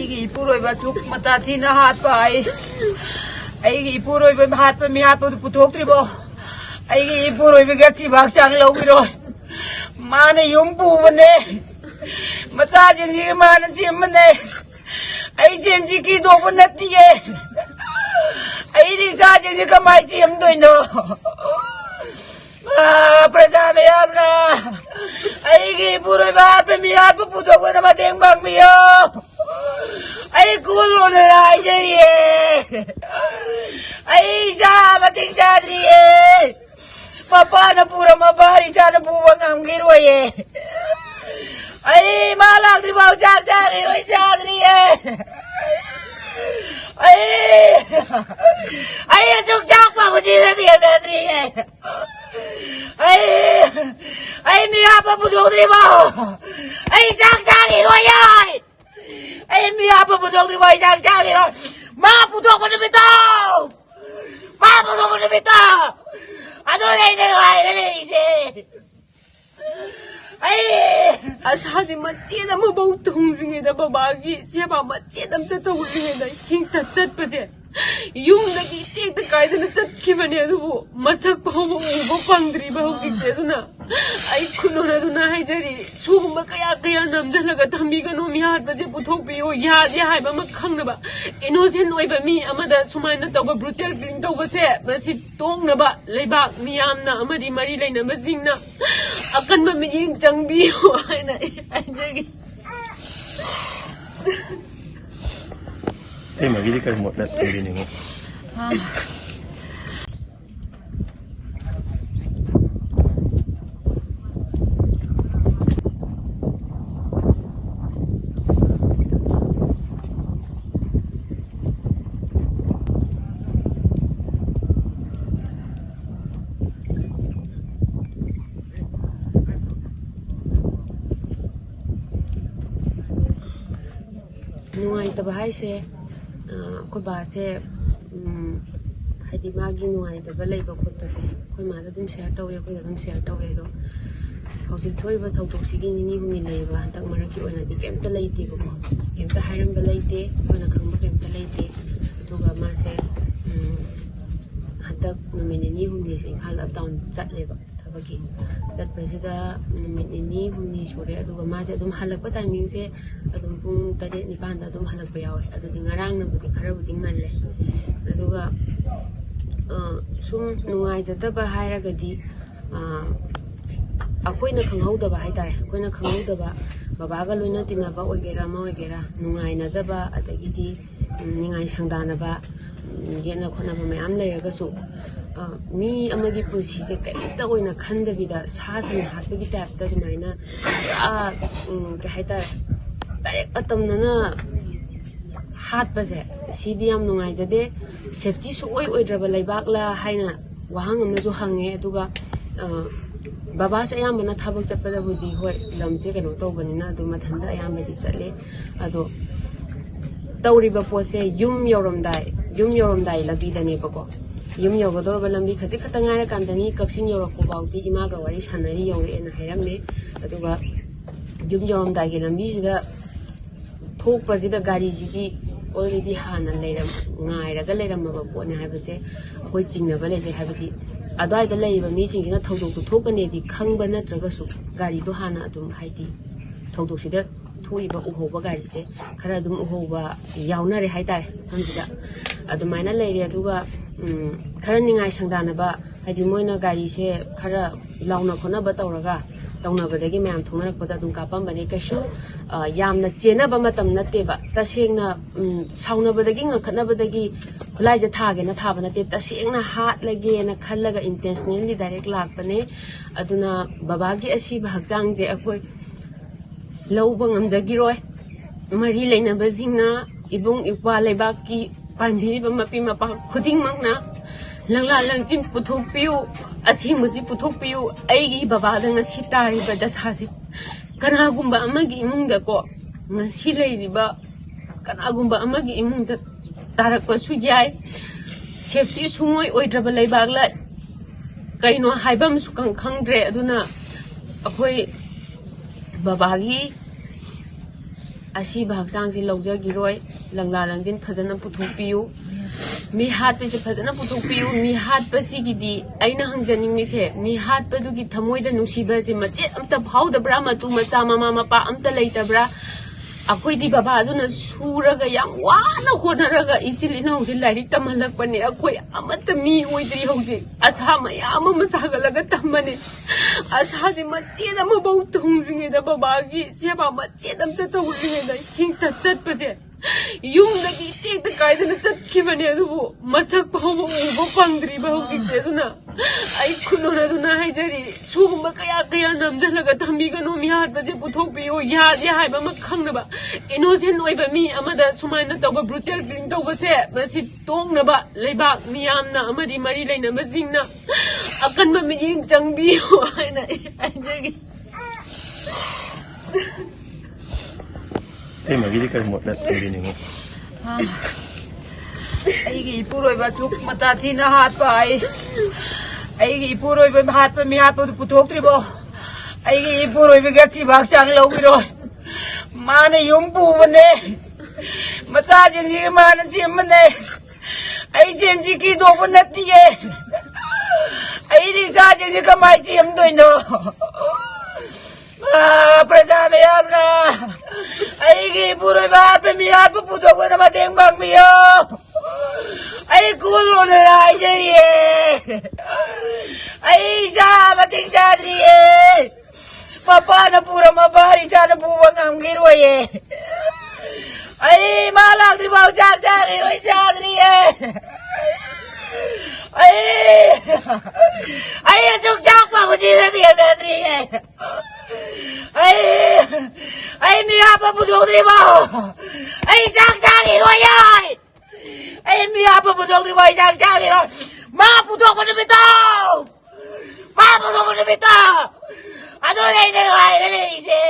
Ai puroi ba chuk mata thi na hat pai ai puroi ba hat pa mi hat pa puthok tri bo ai puroi ba ga chi bak chang lo bi roi ma ne yum pu bane macha jin ji ma na chi mane ai jen ji ki do bu na ti ye ai ri cha jin ji ka mai chi am doi no Praja me amna ai puroi ba hat pa mi hat pa puthok ba na ma deng bang mi yo ai kulo na ai ye ai sa mating sadri papa na pura mabari sa na buwang ang giro ye ai malang tri bau jak jak giro sadri ai juk jak pa ko ji na tri ai mi apa puthok tri bau ai jak jak giro ye ai mi apa puthok tri bau jak jak giro ma puthok ko ni bitaw ma puthok ko ni bitaw ano le ne se ai asaji mache na mo bau tung ringe da babagi se ba mache dam ta to ringe da king tat tat pase yung lagi tik ta kai da chat ki bane du masak pa mo bo pangdri ba hok jik du na ai kuno na du na hai jari su ma kaya kaya nam jala ga thambi ga no mi hat ba je puthok bi yo ya hai ba ma khang na ba innocent oi ba mi amada sumai na to ba brutal killing to ba se ma si tong na ba leibak mi am na amadi mari leina ma jing na akan ba mi ying chang bi yo ai na ai jagi Thế mà ghi cái một lần thì đi nữa. Nuai ta bahai se ko ba se haidi magi nuai da balai ba khot ta se khoi ma da dum share taw ye khoi da dum share taw ye do hausi thoi ba thau tok sigi ni ni humi le ba tak mara ki ona di kem ta lai te ba ko kem ta hairam ba lai te ona khang ba kem ta lai te to ga ma se hatak numini ni humi se khal up down chat le ba thabaki chat ba se da numini ni humi sore adu ga ma se dum halak ba timing se adum pung tade ni pan da dum halak ba yawe adu di ngarang na bu di khara bu di ngal le adu ga sum nuai jata ba haira ga di akoina khanghau da ba hai tare akoina khanghau da ba baba ga loina tina ba ogera ma ogera nungai na da ba adagi di ningai sangdana ba gena khona ba mayam le ga su mi amagi pusi se kaita oina khanda bida sa san hat gi tap ta jumaina ka hai ta direct atamna na hat ba je cdm nungai jade safety su oi draba laibak la haina wahang amna ju hange aduga baba se ayam bana thabak chapada budi hoi lamje kano to banina du mathanda ayam bedi chale ado tawri ba pose yum yoromdai labi dani bako yum yogodor ba lambi khaji khatanga ra kandani kaksin yorok ko bauti ima ga wari sanari yore en hairamme aduga yum yoromdai ge lambi sida thok pajida gari jigi already hana leiram ngai raga leiram ba pone haibase akoi chingna ba lese haibadi adai da leiba mi singina thodok tu thokane di khangba na traga su gari do hana adum haidi thodok sida thoi ba uhoba gari se khara adum uhoba yauna re haitare hamjida adumaina leire aduga khara ningai sangdana ba haidi moina gari se khara launa khona ba tawraga tawna badagi mayam thongnak pada dum kapam bani kashu yamna chena ba matam natte ba tasengna sauna badagi ngakhatna badagi khulai je thage na thaba natte tasengna hat lage na khallaga intentionally direct lak bane aduna babagi asi ba hakjang je akoi lawba ngamjagiroi mari leina bazingna ibung ikwa lebaki pandiri ba mapi mapa khuding makna langla langjim puthuk piu asingmuji puthuk piu aigi baba da ngasi tari ba dasasi kana gumba amagi imungda ko ngasi leiriba kana gumba amagi imungda tarak pasu yai safety sungoi oidraba leibagla kaino haibam su khangdre aduna akoi babagi ꯑꯁꯤꯕ ꯍꯛꯆꯥꯡꯁꯤ ꯂꯧꯖꯈꯤꯔꯣꯏ ꯂꯪꯂꯥ ꯂꯪꯖꯤꯟ ꯐꯖꯅ ꯄꯨꯊꯣꯛꯄꯤꯌꯨ ꯃꯤ ꯍꯥꯠꯄꯁꯦ ꯐꯖꯅ ꯄꯨꯊꯣꯛꯄꯤꯌꯨ ꯃꯤ ꯍꯥꯠꯄꯁꯤꯒꯤꯗꯤ ꯑꯩꯅ ꯍꯪꯖꯅꯤꯡꯉꯤꯁꯦ ꯃꯤ ꯍꯥꯠꯄꯗꯨꯒꯤ ꯊꯃꯣꯏꯗ ꯅꯨꯡꯁꯤꯕꯁꯦ ꯃꯆꯦꯠ ꯑꯝꯇ ꯐꯥꯎꯗꯕ꯭ꯔꯥ ꯃꯇꯨ ꯃꯆꯥ ꯃꯃꯥ ꯃꯄꯥ ꯑꯝꯇ ꯂꯩꯇꯕ꯭ꯔꯥ ꯑꯩꯈꯣꯏꯗꯤ ꯕꯕꯥ ꯑꯗꯨꯅ ꯁꯨꯔꯒ ꯌꯥꯝ ꯋꯥꯅ ꯍꯣꯠꯅꯔꯒ ꯏꯆꯤꯜ ꯏꯅꯥꯎꯁꯦ ꯂꯥꯏꯔꯤꯛ ꯇꯝꯍꯜꯂꯛꯄꯅꯦ ꯑꯩꯈꯣꯏ ꯑꯃꯠꯇ ꯃꯤ ꯑꯣꯏꯗ꯭ꯔꯤ ꯍꯧꯖꯤꯛ ꯑꯁꯥ ꯃꯌꯥꯝ ꯑꯃ ꯁꯥꯒꯠꯂꯒ ꯊꯝꯕꯅꯦ ꯑꯁꯥꯁꯦ ꯃꯆꯦꯠ ꯑꯃꯐꯥꯎ ꯊꯨꯡꯗ꯭ꯔꯤꯉꯩꯗ ꯕꯕꯥꯒꯤ ꯁꯦꯕꯥ ꯃꯆꯦꯠ ꯑꯝꯇ ꯇꯧꯗ꯭ꯔꯤꯉꯩꯗ ꯍꯤꯡꯇ ꯆꯠꯄꯁꯦ ꯌꯨꯝꯗꯒꯤ ꯇꯦꯛꯇ ꯀꯥꯏꯗꯅ ꯆꯠꯈꯤꯕꯅꯦ ꯑꯗꯨꯕꯨ ꯃꯁꯛ ꯐꯥꯎꯕ ꯎꯕ ꯐꯪꯗ꯭ꯔꯤꯕ ꯍꯧꯖꯤꯛꯁꯦ ꯑꯗꯨꯅ ꯑꯩ ꯈꯨꯠꯂꯣꯟꯅꯗꯨꯅ ꯍꯥꯏꯖꯔꯤ ꯁꯤꯒꯨꯝꯕ ꯀꯌꯥ ꯅꯝꯁꯤꯜꯂꯒ ꯊꯝꯕꯤꯒꯅꯨ ꯃꯤ ꯍꯥꯠꯄꯁꯦ ꯄꯨꯊꯣꯛꯄꯤꯌꯨ ꯌꯥꯗꯦ ꯍꯥꯏꯕ ꯑꯃ ꯈꯪꯅꯕ ꯏꯅꯣꯁꯦꯟ ꯑꯣꯏꯕ ꯃꯤ ꯑꯃꯗ ꯁꯨꯃꯥꯏꯅ ꯇꯧꯕ ꯕ꯭ꯔꯨꯇꯦꯜ ꯀꯤꯂꯤꯡ ꯇꯧꯕꯁꯦ ꯃꯁꯤ ꯇꯣꯛꯅꯕ ꯂꯩꯕꯥꯛ ꯃꯤꯌꯥꯝꯅ ꯑꯃꯗꯤ ꯃꯔꯤ ꯂꯩꯅꯕꯁꯤꯡꯅ ꯑꯀꯟꯕ ꯃꯤꯠꯌꯦꯡ ꯆꯪꯕꯤꯌꯨ ꯍꯥꯏꯅ ꯍꯥꯏꯖꯒꯤ ꯏꯇꯩꯃꯒꯤꯗꯤ ꯀꯔꯤ ꯃꯣꯠꯅ ꯊꯝꯕꯤꯅꯤꯡꯉꯤ ꯑꯩꯒꯤ ꯏꯄꯨꯔꯣꯏꯕ ꯁꯨꯛ ꯃꯇꯥ ꯊꯤꯅ ꯍꯥꯠꯄ ꯑꯩꯒꯤ ꯏꯄꯨꯔꯣꯏꯕ ꯍꯥꯠꯄ ꯃꯤ ꯍꯥꯠꯄꯗꯨ ꯄꯨꯊꯣꯛꯇ꯭ꯔꯤꯕꯣ ꯑꯩꯒꯤ ꯏꯄꯨꯔꯣꯏꯕꯒꯤ ꯑꯁꯤꯕ ꯍꯛꯆꯥꯡ ꯂꯧꯕꯤꯔꯣꯏ ꯃꯥꯅ ꯌꯨꯝ ꯄꯨꯕꯅꯦ ꯃꯆꯥꯁꯤꯡꯁꯤꯒ ꯃꯥꯅ ꯁꯦꯝꯕꯅꯦ ꯑꯩ ꯆꯦꯟꯁꯤ ꯀꯤꯗꯣꯛꯄ ꯅꯠꯇꯤꯌꯦ ꯑꯩꯗꯤ ꯏꯆꯥꯁꯤꯡꯁꯤ ꯀꯃꯥꯏ ꯁꯦꯝꯗꯣꯏꯅꯣ प्रजा मयामना अगी पूरे बार पे मियार पे पूछो को ना मत बांग मियो आई कूल होने आई जाइए आई जा मत जाद्रिए पापा ना पूरा मबारी जा ना बुआ ngam गिरोये आई माला त्रिबाव जाग जाग गिरोय जाद्रिए आई चुक जाग पा मुझे दिया जाद्रिए ay miya pa budok driba ay sak iroy ay miya pa budok driba ay sak iroy ma budok ko na bitaw ano na inagay na isi